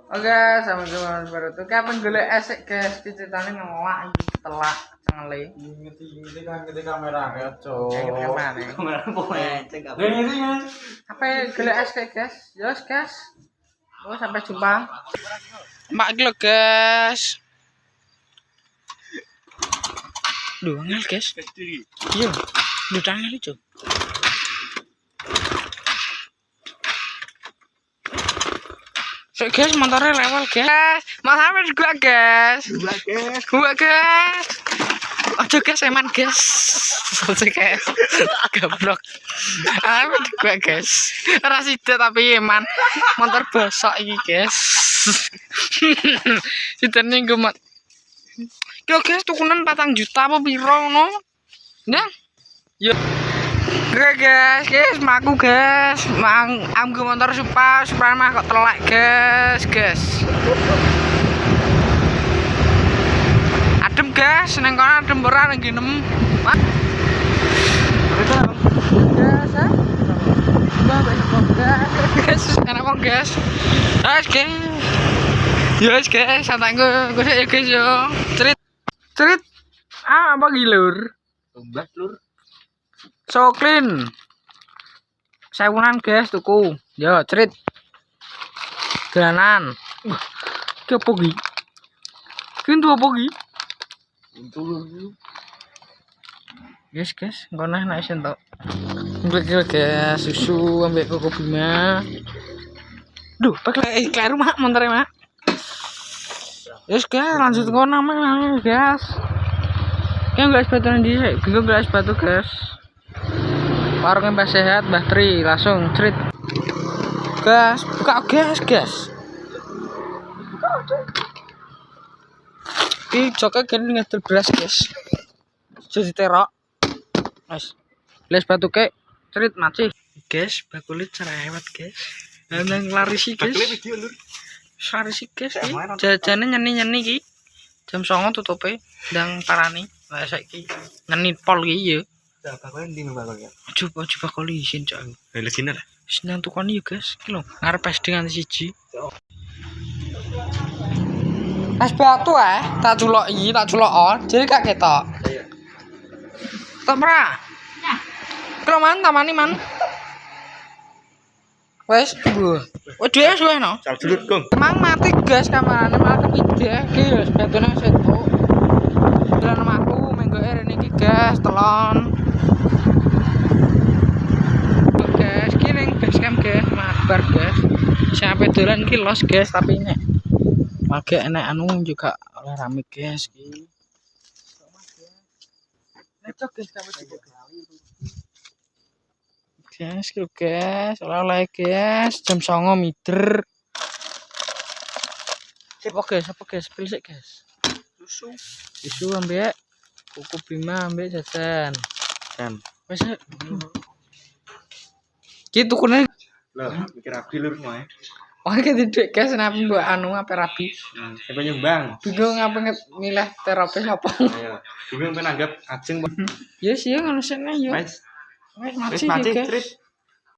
Oke, sama teman baru tuh kapan golek esek guys, ceritane ngelak iki telak cengele. Ngerti kamera ya, Cok. Kamera poe. Ngerti ya. Apa golek esek guys? Yos guys. Oh, sampai jumpa. Mak iki lho guys. Duh, angel guys. Iya. Duh, angel itu. So guys, motornya level guys. Mas Hamid juga guys. Gua guys. Ojo guys, eman guys. Ojo guys. Goblok. Hamid juga guys. Rasida tapi eman. Motor bosok iki guys. Sidane gemet. Yo guys, tukunan 4 juta apa piro no? Nah. Yo. Oke guys, maku guys, amgu motor supaya mah kok telak guys. Adem guys, neng kono adem ora nang ginem. Guys, enak kok guys. Guys, santai gue ya guys yo. Cerit. Apa gilur? Tombak lur. So clean. Sewunan guys tuku. Yo, cerit. Dolanan. Ki opo ki? Ki entu opo ki? Entu lur. Guys, ngono nek isen tok. Ambil guys, susu ambek koko bima. Duh, pakai kleru mak montore mak. Yes guys, lanjut ngono mah guys. Ki guys sepatu ndi? Bingung guys sepatu guys. Warung Mbah Sehat, Mbah Tri, langsung cerit. Gas, buka gas. Ini joknya gini ngadil beras guys. Jadi terok. Guys, les batu kek, cerit maci. Guys, bakulit cerewet guys. Nang lari sih guys. Lari sih guys. Jajannya nyeni ki. Jam 09.00 tutupe, ndang parani. Lah saiki nyeni pol ki ya. Bakal ndi bakal ya? Coba kali isin cak. Lagi nara. Wis nang tukang ya guys. Ki lho, ngarep SD nganti 1. Es batu tak culoki, tak culokon. Jadi gak ketok. Iya. Tok ora? Ya. Klo man tamani man. Wes, bu. Wedhe wis no. Sal dulur, Gong. Mang mati gas kamarane malah kepidhe ki wis batune setuk. Dalan omahku menggo rene iki gas telon. Guys, ki ning basecamp guys, mabar guys. Sampai dolan ki los guys, tapi nek agak enak anu juga oleh rame guys ki. Lecok guys, guys, oleh guys, jam 09.00 meter. Apa guys, pilih sik guys. Susu ambek kuku bima ambek jajan. Wes. Ki tukune Lah, mikir rabi lur moe. oh iki dhuwit guys napa mbok anu apa rabi. Sampai nyumbang. Bingung ngapa milih terapis apa. Ayo. Bingung pengen anggap ajeng. Ya sih ngono sene yo. Wes Wes mati guys.